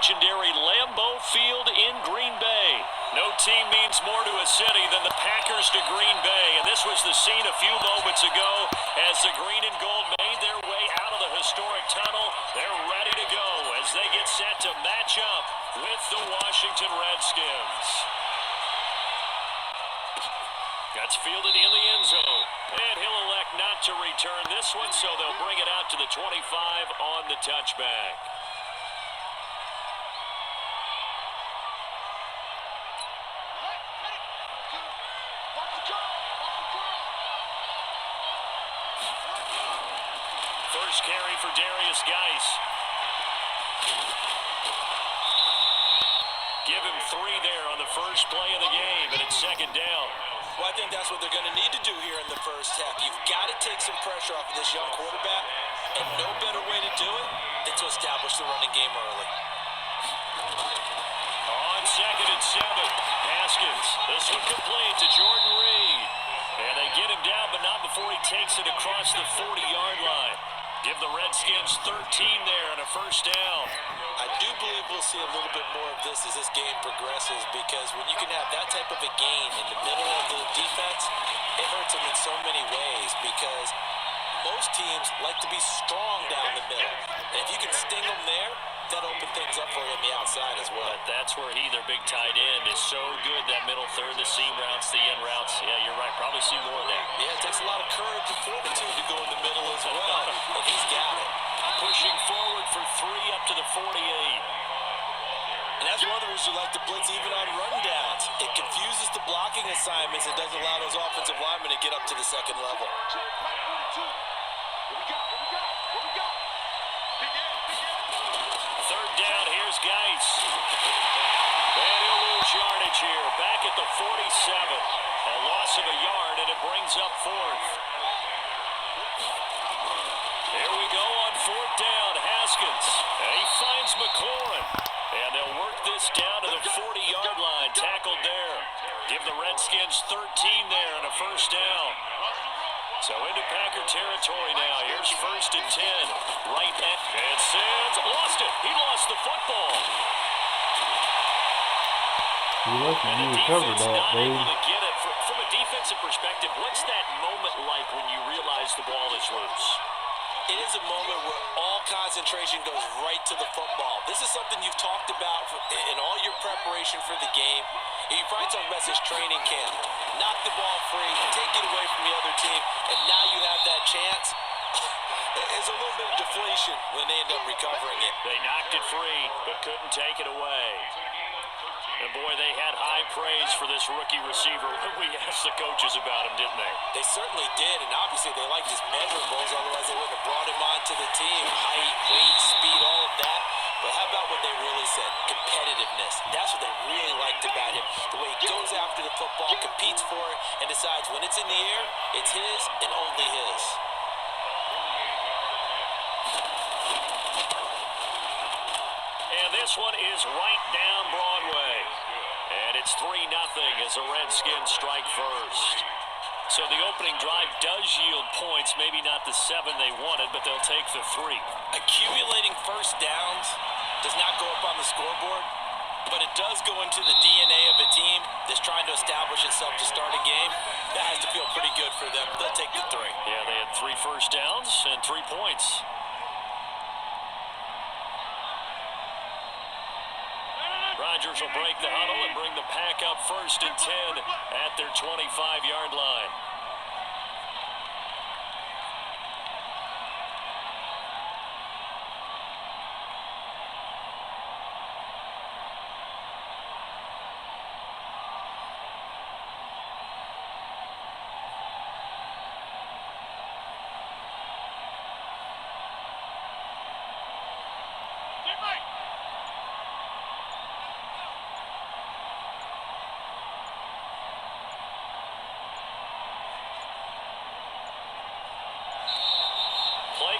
legendary Lambeau Field in Green Bay. No team means more to a city than the Packers to Green Bay, and this was the scene a few moments ago as the green and gold made their way out of the historic tunnel. They're ready to go as they get set to match up with the Washington Redskins. That's fielded in the end zone, and he'll elect not to return this one, so they'll bring it out to the 25 on the touchback. First carry for Darius Geis. Give him 3 there on the first play of the game, and it's second down. Well, I think that's what they're going to need to do here in the first half. You've got to take some pressure off of this young quarterback, and no better way to do it than to establish the running game early. On 2nd and 7, Haskins. This one complete to Jordan Reed. And they get him down, but not before he takes it across the 40-yard line. Give the Redskins 13 there and a first down. I do believe we'll see a little bit more of this as this game progresses, because when you can have that type of a gain in the middle of the defense, it hurts them in so many ways, because most teams like to be strong down the middle. And if you can sting them there, that'll open things up for you on the outside as well. But that's where he, their big tight end, is so good, that middle third, the seam routes, the end routes. Yeah, you're right. Probably see more of that. Yeah, it takes a lot of courage and fortitude to go in the middle as well, and he's got it. Pushing forward for 3 up to the 48. And that's one of the reasons you like to blitz even on rundowns. It confuses the blocking assignments and doesn't allow those offensive linemen to get up to the second level. Third down, here's Geis. And he'll lose yardage here. Back at the 47. A loss of a yard, and it brings up 4th. Here we go on 4th down, Haskins. And he finds McLaurin. And they'll work this down to the 40-yard line. Tackled there. Give the Redskins 13 there and a first down. So into Packer territory now. Here's 1st and 10. Right at and Sands lost it. He lost the football. You lucky you recovered that, Dave. Get it. From a defensive perspective, what's that moment like when you realize the ball is loose? It is a moment where all concentration goes right to the football. This is something you've talked about in all your preparation for the game. You probably talked about this training camp. Knock the ball free, take it away from the other team, and now you have that chance. There's a little bit of deflation when they end up recovering it. They knocked it free, but couldn't take it away. And boy, they had high praise for this rookie receiver when we asked the coaches about him, didn't they? They certainly did, and obviously they liked his measurables, otherwise they wouldn't have brought him onto the team. Height, weight, speed, all of that. But how about what they really said? Competitiveness. That's what they really liked about him. The way he goes after the football, competes for it, and decides when it's in the air, it's his and only his. And this one is right down Broadway. And it's 3-0 as the Redskins strike first. So the opening drive does yield points, maybe not the 7 they wanted, but they'll take the 3. Accumulating first downs does not go up on the scoreboard, but it does go into the DNA of a team that's trying to establish itself to start a game. That has to feel pretty good for them. They'll take the 3. Yeah, they had 3 first downs and 3 points. Rodgers will break the huddle and bring the Pack up 1st and 10 at their 25-yard line.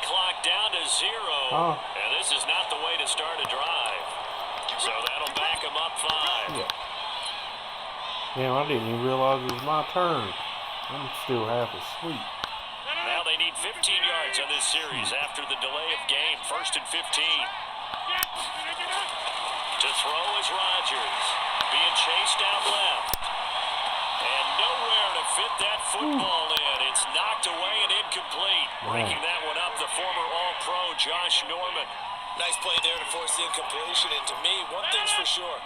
Clock down to 0, and this is not the way to start a drive. So that'll back him up 5. Yeah. Damn, I didn't even realize it was my turn. I'm still half asleep. Now they need 15 yards on this series after the delay of game. 1st and 15. throw is Rodgers. Being chased out left. And nowhere to fit that football in. It's knocked away and incomplete. Breaking that one up, the former All-Pro Josh Norman. Nice play there to force the incompletion. And to me, one thing's for sure.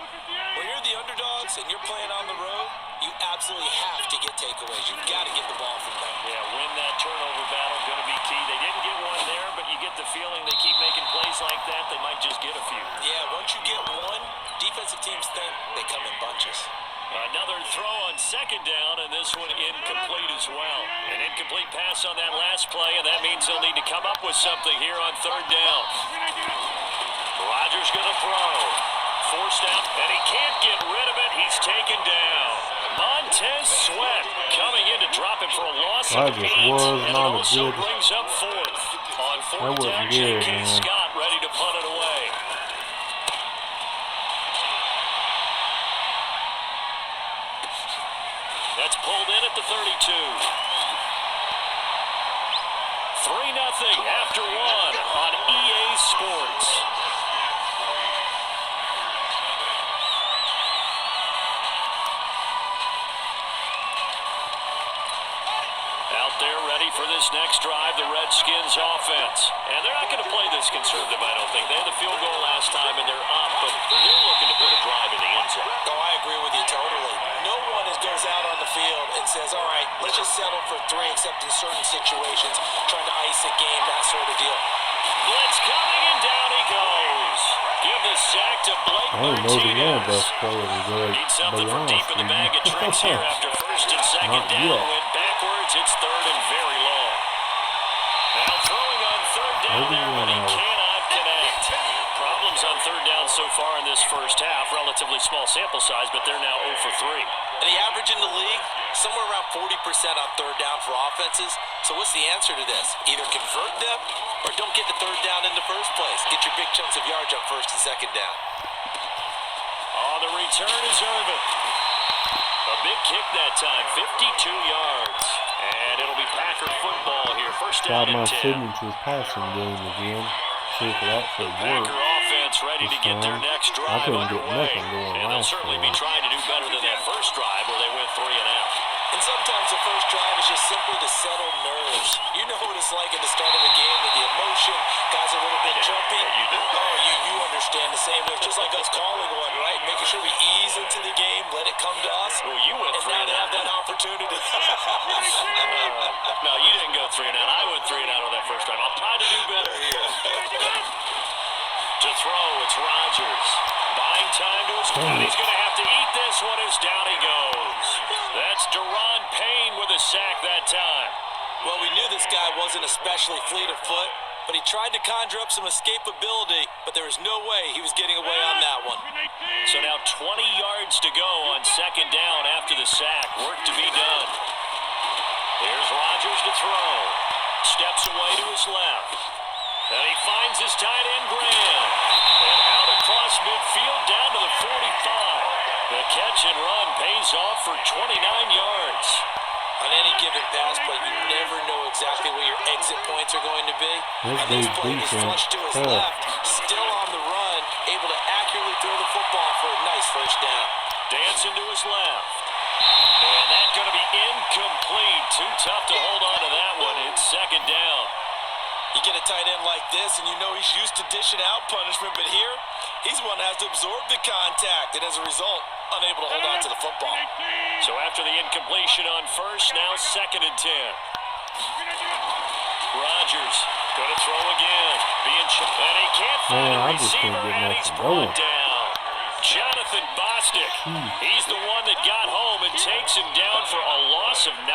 When you're the underdogs and you're playing on the road, you absolutely have to get takeaways. You've got to get the ball from them. Yeah, win that turnover battle, going to be key. They didn't get one there, but you get the feeling they keep making plays like that, they might just get a few. Yeah, once you get one, defensive teams think they come in bunches. Another throw on second down, and this one incomplete as well. An incomplete pass on that last play, and that means they'll need to come up with something here on third down. Rodgers going to throw. Forced out, and he can't get rid of it. He's taken down. Montez Sweat coming in to drop him for a loss of 8, and it also brings up fourth. On fourth down, J.K. Scott ready to punt it away. That's pulled in at the 32. 3-0 after one on EA Sports. Out there ready for this next drive, the Redskins offense. And they're not going to play this conservative, I don't think. They had the field goal last time, and they're up, but they're looking to put a drive in the end zone. Oh, I agree with you totally. No one goes out on the field and says, all right, let's just settle for 3, except in certain situations, trying to ice a game, that sort of deal. Blitz coming, and down he goes. Give the sack to Blake Martinez. Need something from deep in the bag of tricks here after first and second down. Went backwards. It's third and very long. Now throwing on third down there, but he cannot connect. Problems on third down so far in this first half. Relatively small sample size, but they're now 0 for 3. And the average in the league, somewhere around 40% on third down for offenses. So what's the answer to this? Either convert them or don't get the third down in the first place. Get your big chunks of yards on first and second down. On the return is Irvin. A big kick that time, 52 yards. And it'll be Packer football here. First down and 10. Got my signature's passing game again. See if that should work. Packer offense ready to get their next drive underway. And they'll certainly be trying to do better than that first drive where they went 3 and out. And sometimes the first drive is just simply to settle nerves. You know what it's like at the start of a game with the emotion. Guys are a little bit jumpy. You do. Oh, you understand the same way. Just like us calling one, right? Making sure we ease into the game, let it come to us. Well, you went 3 and out. Have that opportunity. No, you didn't go 3 and out. I went 3 and out on that first drive. I'll try to do better here. To throw, it's Rodgers. Buying time to his feet. He's going to have to eat this one as down he goes. That's Deron Payne with a sack that time. Well, we knew this guy wasn't especially fleet of foot, but he tried to conjure up some escapability, but there was no way he was getting away on that one. So now 20 yards to go on second down after the sack. Work to be done. Here's Rodgers to throw. Steps away to his left. And he finds his tight end, Graham. And out across midfield down to the 45. The catch and run pays off for 29 yards. On any given pass play, you never know exactly where your exit points are going to be. This On this play, he's defense, flushed to his left, still on the run, able to accurately throw the football for a nice first down. Dancing to his left. And that's going to be incomplete. Too tough to hold on to that one. It's second down. You get a tight end like this, and you know he's used to dishing out punishment, but here, he's one that has to absorb the contact, and as a result, unable to hold on to the football. So after the incompletion on first, now second and 10. Rodgers going to throw again. And he can't find a receiver, and he's brought down. Jonathan Bostic. He's the one that got home and takes him down for a loss of 9.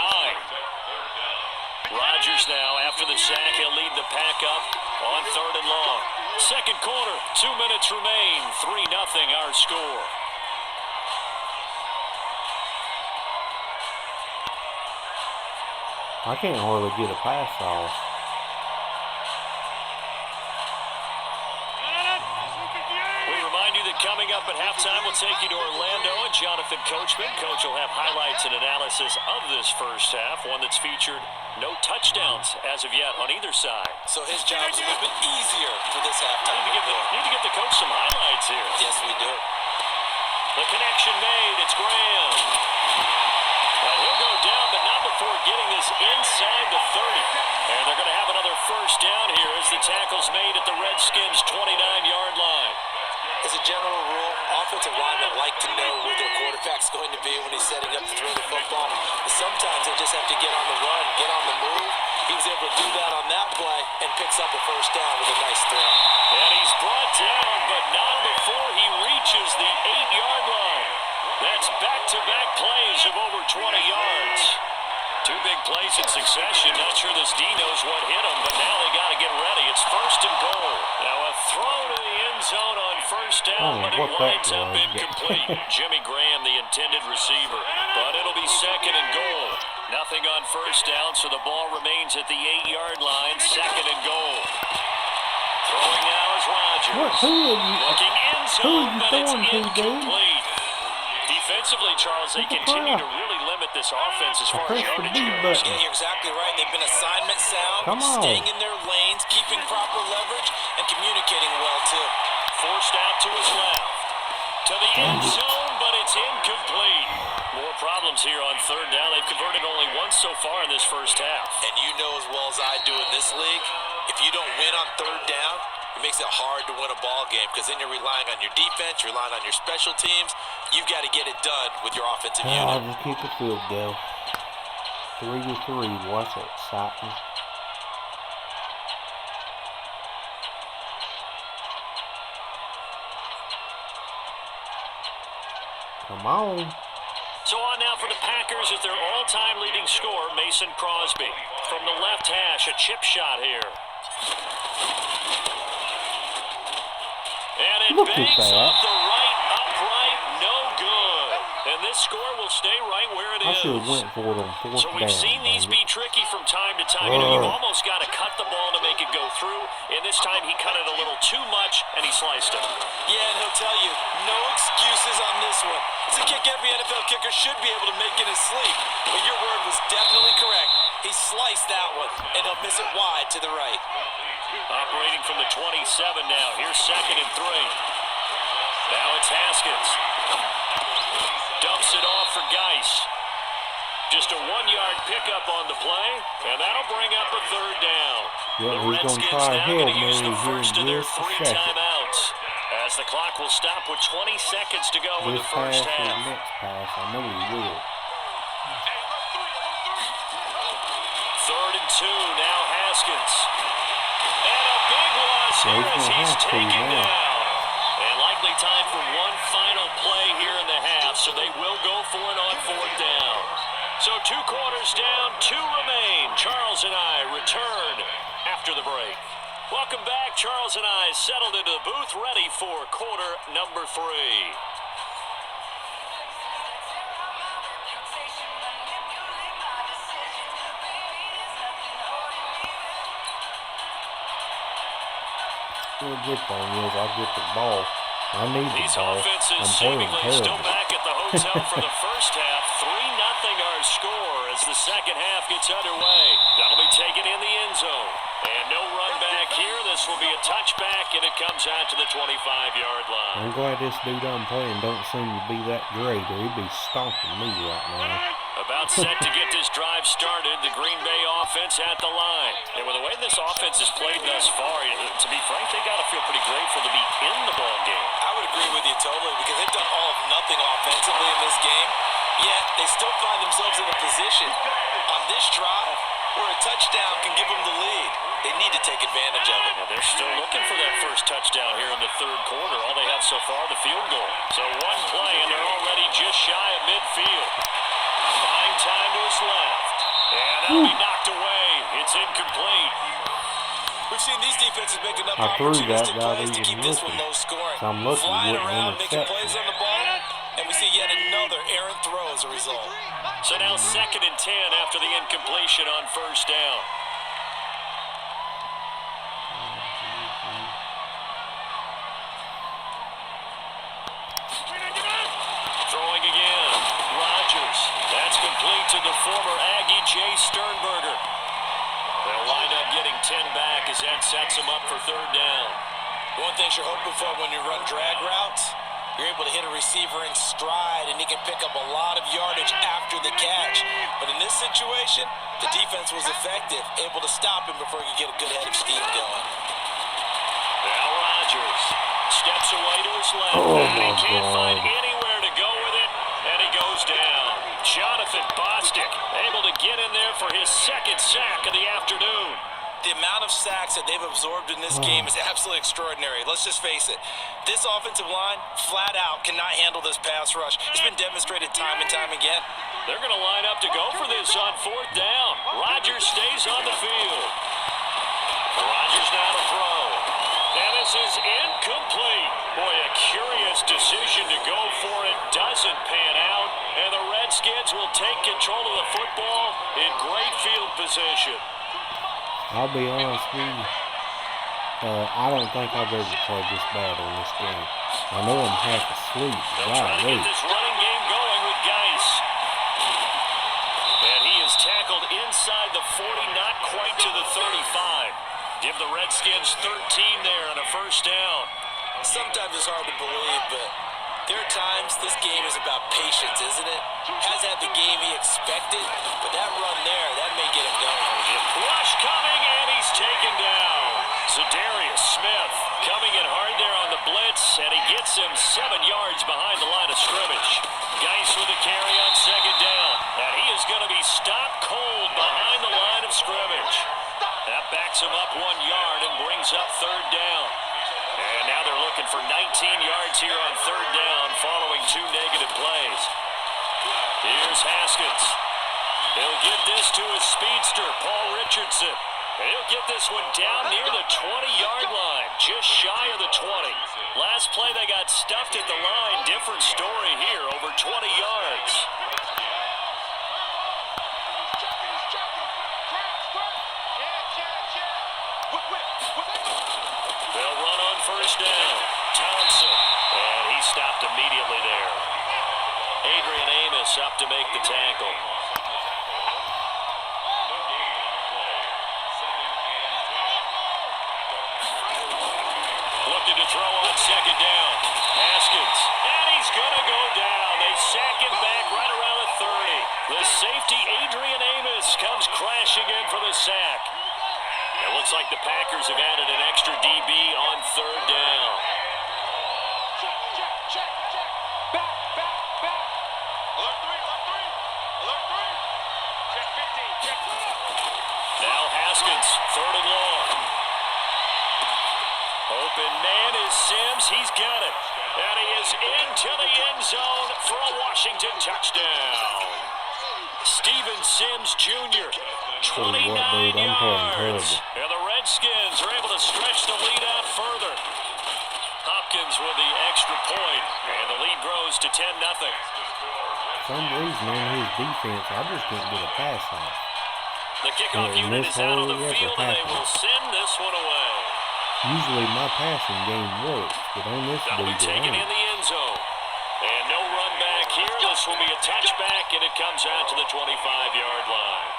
Rodgers now, after the sack, he'll lead the pack up on third and long. Second quarter, 2 minutes remain, 3-0 our score. I can't hardly get a pass off. Coming up at halftime, we'll take you to Orlando and Jonathan Coachman. Coach will have highlights and analysis of this first half, one that's featured no touchdowns as of yet on either side. So his job's a little bit easier for this halftime. Need to give the coach some highlights here. Yes, we do. it's Graham. Well, he'll go down, but not before getting this inside the 30. And they're going to have another first down here as the tackle's made at the Redskins' 29-yard line. As a general rule, offensive linemen like to know where their quarterback's going to be when he's setting up to throw the football. But sometimes they just have to get on the run, get on the move. He was able to do that on that play and picks up a first down with a nice throw. And he's brought down, but not before he reaches the 8-yard line. That's back-to-back plays of over 20 yards. Two big plays in succession. Not sure this D knows what hit him, but now they got to get ready. It's first and goal. Now a throw to the end zone on first down, but it winds up incomplete. Jimmy Graham, the intended receiver, but it'll be second and goal. Nothing on first down, so the ball remains at the 8-yard line. Second and goal. Throwing now is Rodgers. Looking end zone, but it's incomplete. Defensively, Charles, they continue to really limit this offense as far as yardage goes. Yeah, you're exactly right. They've been assignment sound, staying in their lanes, keeping proper leverage, and communicating well, too. Forced out to his left. To the end zone, but it's incomplete. More problems here on third down. They've converted only once so far in this first half. And you know as well as I do in this league, if you don't win on third down, it makes it hard to win a ball game because then you're relying on your defense, you're relying on your special teams. You've got to get it done with your offensive unit. I'll just keep the field goal. 3-3. What's it, Sutton? Come on. So on now for the Packers is their all-time leading scorer, Mason Crosby. From the left hash, a chip shot here. And it bangs off the right upright, no good. And this score will stay right where it is. I should have went for it on fourth So we've down, seen these be tricky from time to time. You know, you've almost got to cut the ball to make it go through. And this time he cut it a little too much, and he sliced it. Yeah, and he'll tell you, no excuses on this one. It's a kick every NFL kicker should be able to make in his sleep. But your word was definitely correct. He sliced that one, and he'll miss it wide to the right. Operating from the 27 now. Here's second and 3. Now it's Haskins. Dumps it off for Geis. Just a 1-yard pickup on the play, and that'll bring up a third down. Yeah, The he's Redskins gonna try now going to use the Hail first of Mary their here 3 in just a second. timeouts. As the clock will stop with 20 seconds to go in the This first pass or half. next pass, I know he will. Third and 2, now Haskins. And a big loss here as he's taken down. And likely time for one final play here in the half, so they will go for it on fourth down. So 2 quarters down, 2 remain. Charles and I return after the break. Welcome back. Charles and I settled into the booth, ready for quarter number 3. The good thing is I get the ball. I need the These ball. offenses I'm playing seemingly still terrible. back at the hotel for the first half. 3-0 our score as the second half gets underway. That'll be taken in the end zone. And no run back here. This will be a touchback, and it comes out to the 25-yard line. I'm glad this dude I'm playing don't seem to be that great, or he'd be stomping me right now. About set to get this drive started, the Green Bay offense at the line. And with the way this offense has played thus far, to be frank, they got to feel pretty grateful to be in the ball game. I would agree with you totally because they've done all of nothing offensively in this game, yet they still find themselves in a position on this drive where a touchdown can give them the lead. They need to take advantage of it. Well, they're still looking for that first touchdown here in the third quarter. All they have so far, the field goal. So one play, and they're already just shy of midfield. Buying time to his left. And that'll be knocked away. It's incomplete. We've seen these defenses make enough I threw that opportunistic guy plays to even keep this one looking. low scoring. So I'm lucky he Flying didn't around, making intercept plays me. on the ball, and we see yet another errant throw as a result. So now second and 10 after the incompletion on first down. Throwing again. Rodgers. That's complete to the former Aggie, Jay Sternberger. They'll wind up getting 10 back as that sets them up for third down. One thing you're hoping for when you run drag routes, You're able to hit a receiver in stride, and he can pick up a lot of yardage after the catch. But in this situation, the defense was effective, able to stop him before he could get a good head of steam going. Now Rodgers steps away to his left, Oh and he my can't find God. anywhere to go with it, and he goes down. Jonathan Bostic able to get in there for his second sack of the afternoon. The amount of sacks that they've absorbed in this game is absolutely extraordinary. Let's just face it. This offensive line, flat out, cannot handle this pass rush. It's been demonstrated time and time again. They're going to line up to go for this on fourth down. Rodgers stays on the field. Rodgers now to throw. And this is incomplete. Boy, a curious decision to go for it. Doesn't pan out. And the Redskins will take control of the football in great field position. I'll be honest with you. I don't think I've ever played this bad on this game. I know I'm half asleep. They'll try to get this running game going with Geis. And he is tackled inside the 40, not quite to the 35. Give the Redskins 13 there on a first down. Sometimes it's hard to believe, but there are times this game is about patience, isn't it? Has had the game he expected, but that run there, that may get him going. Rush coming, and he's taken down. Zadarius Smith coming in hard there on the blitz, and he gets him 7 yards behind the line of scrimmage. Geis with a carry on second down, and he is going to be stopped cold behind the line of scrimmage. That backs him up 1 yard and brings up third down. And now they're looking for 19 yards here on third down following 2 negative plays. Here's Haskins. He'll get this to his speedster, Paul Richardson. And he'll get this one down near the 20-yard line, just shy of the 20. Last play they got stuffed at the line. Different story here, over 20 yards. They'll run on first down. Thompson, and he stopped immediately there. Adrian Amos up to make the tackle. Looking to throw on second down. Haskins, and he's going to go down. They sack him back right around the 30. The safety, Adrian Amos, comes crashing in for the sack. It looks like the Packers have added an extra DB on third down. Now Haskins, third and long. Open man is Sims. He's got it. And he is into the end zone for a Washington touchdown. Steven Sims Jr., 29 yards. And the Redskins are able to stretch the lead out further. Hopkins with the extra point, and the lead grows to 10-0. For some reason on his defense, I just can't get a pass off. The kickoff unit is out on the field, and they will send this one away. Usually my passing game works, but on this That'll be dude, taken in the end zone. And no run back here. This will be a touchback, and it comes out to the 25-yard line.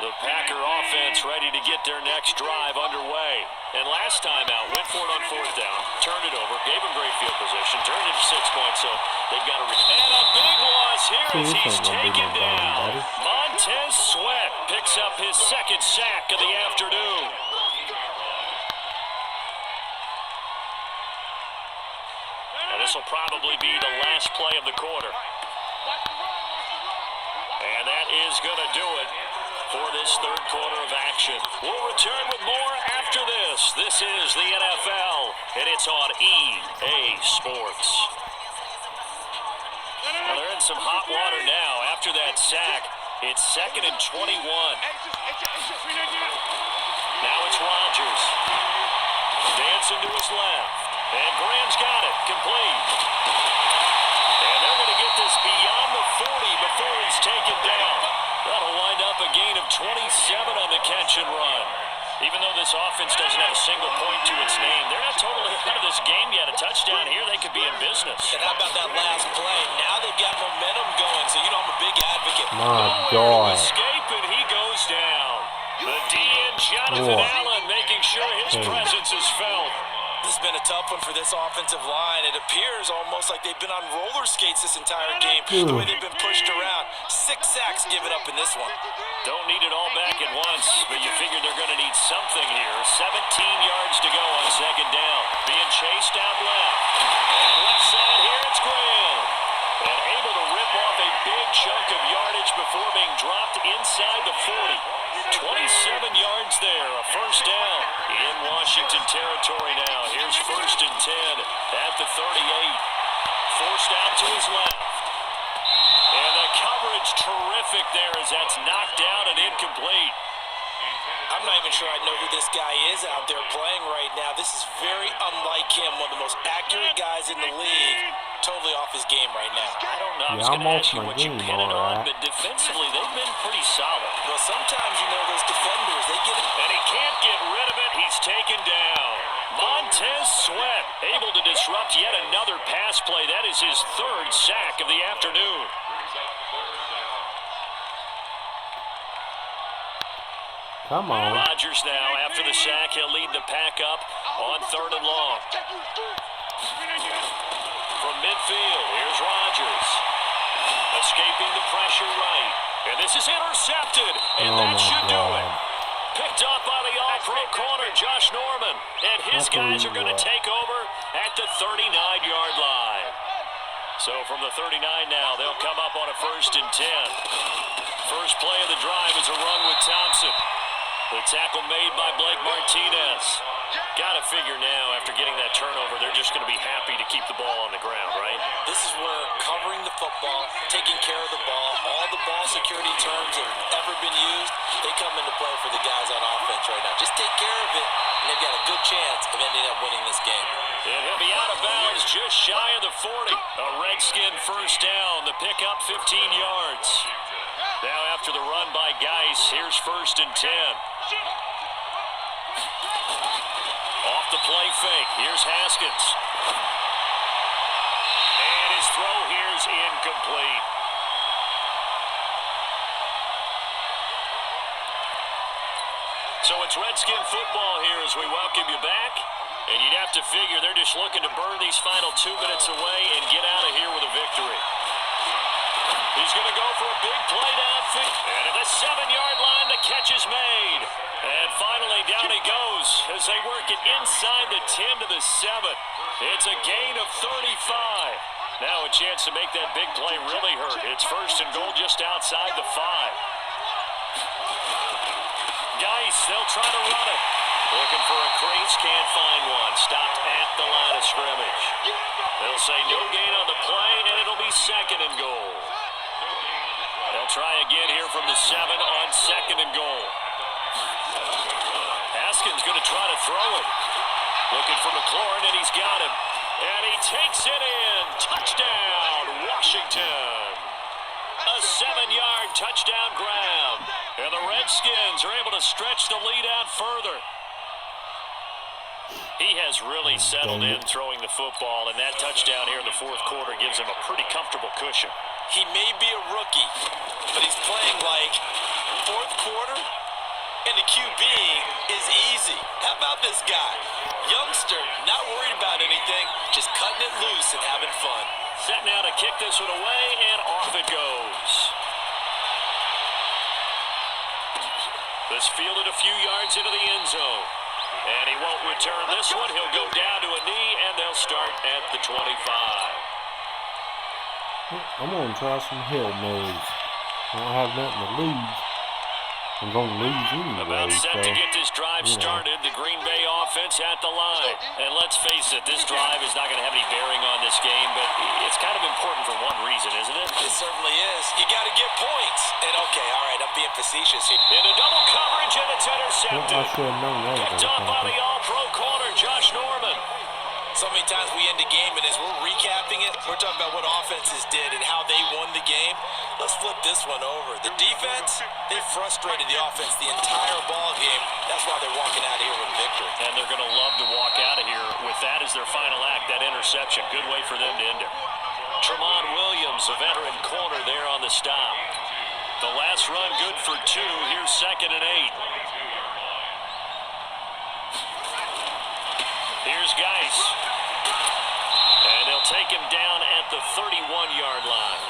The Packer offense ready to get their next drive underway. And last time out, went for it on fourth down, turned it over, gave him great field position, turned it to 6 points, so they've got to... And a big loss here as he's taken down. Montez Sweat picks up his second sack of the afternoon. And this will probably be the last play of the quarter. And that is going to do it for this third quarter of action. We'll return with more after this. This is the NFL, and it's on EA Sports. Well, they're in some hot water now. After that sack, it's 2nd and 21. Now it's Rodgers. Dancing to his left. And Graham's got it. Complete. And they're going to get this beyond the 40 before he's taken down. That'll wind up a gain of 27 on the catch and run. Even though this offense doesn't have a single point to its name, they're not totally out of this game yet. A touchdown here, they could be in business. And how about that last play? Now they've got momentum going, so you know I'm a big advocate. My God. Escape, and he goes down. The D and Jonathan Allen making sure his presence presence is felt. This has been a tough one for this offensive line. It appears almost like they've been on roller skates this entire game, the way they've been pushed around. 6 sacks given up in this one. Don't need it all back at once, but you figure they're going to need something here. 17 yards to go on second down. Being chased out left. And left side here, it's Graham. And able to rip off a big chunk of yardage before being dropped inside the 40. 27 yards there, a first down in Washington territory now. Here's first and 10 at the 38. Forced out to his left. And the coverage terrific there as that's knocked down and incomplete. I'm not even sure I know who this guy is out there playing right now. This is very unlike him, one of the most accurate guys in the league. Totally off his game right now. I don't know. I was Yeah, going to I'm ask off you my what you game, pin it on, alright. but defensively they've been pretty solid. Well, sometimes, you know, those defenders, they get it. And he can't get rid of it. He's taken down. Montez Sweat able to disrupt yet another pass play. That is his 3rd sack of the afternoon. Come on. Rodgers now, after the sack, he'll lead the pack up on 3rd and long. From midfield, here's Rodgers. Escaping the pressure right. And this is intercepted. And Oh that my should do it. God. Picked up by the all-pro corner, Josh Norman. And his guys are going to take over at the 39-yard line. So from the 39 now, they'll come up on a first and 10. First play of the drive is a run with Thompson. The tackle made by Blake Martinez. Got to figure now, after getting that turnover, they're just going to be happy to keep the ball on the ground, right? This is where covering the football, taking care of the ball, all the ball security terms that have ever been used, they come into play for the guys on offense right now. Just take care of it, and they've got a good chance of ending up winning this game. And he'll be out of bounds just shy of the 40. A Redskin first down. The pickup 15 yards. Now after the run by Geis, here's first and 10. Off the play fake. Here's Haskins. And his throw here's incomplete. So it's Redskin football here as we welcome you back. And you'd have to figure they're just looking to burn these final 2 minutes away and get out of here with a victory. He's going to go for a big play downfield. And at the 7-yard line, the catch is made. And finally, down he goes as they work it inside the 10 to the 7. It's a gain of 35. Now a chance to make that big play really hurt. It's first and goal just outside the 5. Geis, they'll try to run it. Looking for a crease, can't find one. Stopped at the line of scrimmage. They'll say no gain on the play, and it'll be second and goal. They'll try again here from the 7 on second and goal. Haskins going to try to throw it. Looking for McLaurin, and he's got him. And he takes it in. Touchdown, Washington. A 7-yard touchdown grab. And the Redskins are able to stretch the lead out further. He has really settled in throwing the football, and that touchdown here in the 4th quarter gives him a pretty comfortable cushion. He may be a rookie, but he's playing like 4th quarter, and the QB is easy. How about this guy? Youngster, not worried about anything, just cutting it loose and having fun. Set now to kick this one away, and off it goes. This fielded a few yards into the end zone. And he won't return this one. He'll go down to a knee, and they'll start at the 25. I'm going to try some Hail Marys. I don't have nothing to lose. I'm going to lose anyway. About set to So, get this drive started. The Green Bay offense at the line. And let's face it, this drive is not going to have any bearing on this game, but it's kind of important for one reason, isn't it? It certainly is. You got to get points. And okay, all right, I'm being facetious here. In a double coverage, and it's well, I intercepted. should have known that was Picked going up to by happen. the all-pro corner, Josh Norman. So many times we end the game, and as we're recapping it, we're talking about what offenses did and how they won the game. Let's flip this one over. The defense, they frustrated the offense the entire ball game. That's why they're walking out of here with a victory. And they're going to love to walk out of here with that as their final act, that interception. Good way for them to end it. Tremont Williams, a veteran corner there on the stop. The last run good for 2. Here's second and 8. Here's Geis. And they'll take him down at the 31-yard line.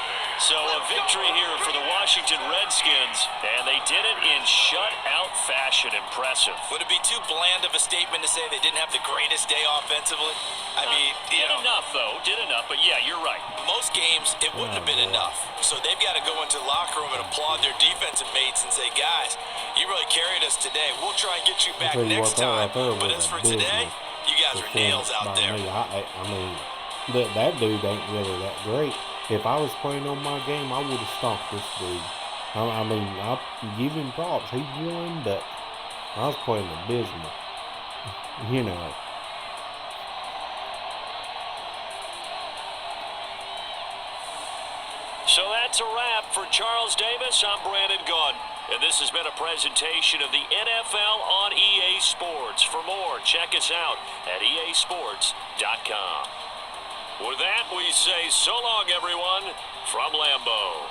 So a victory here for the Washington Redskins, and they did it in shutout fashion. Impressive. Would it be too bland of a statement to say they didn't have the greatest day offensively? I mean, did enough, though. Did enough, but yeah, you're right. Most games, it wouldn't have been enough. So they've got to go into the locker room and applaud their defensive mates and say, guys, you really carried us today. We'll try and get you back next time. But as for today, you guys are nails out there. I mean, that dude ain't really that great. If I was playing on my game, I would have stopped this dude. I mean, I give him props. He won, but I was playing abysmal. You know. So that's a wrap for Charles Davis. I'm Brandon Gunn. And this has been a presentation of the NFL on EA Sports. For more, check us out at easports.com. With that, we say so long, everyone, from Lambeau.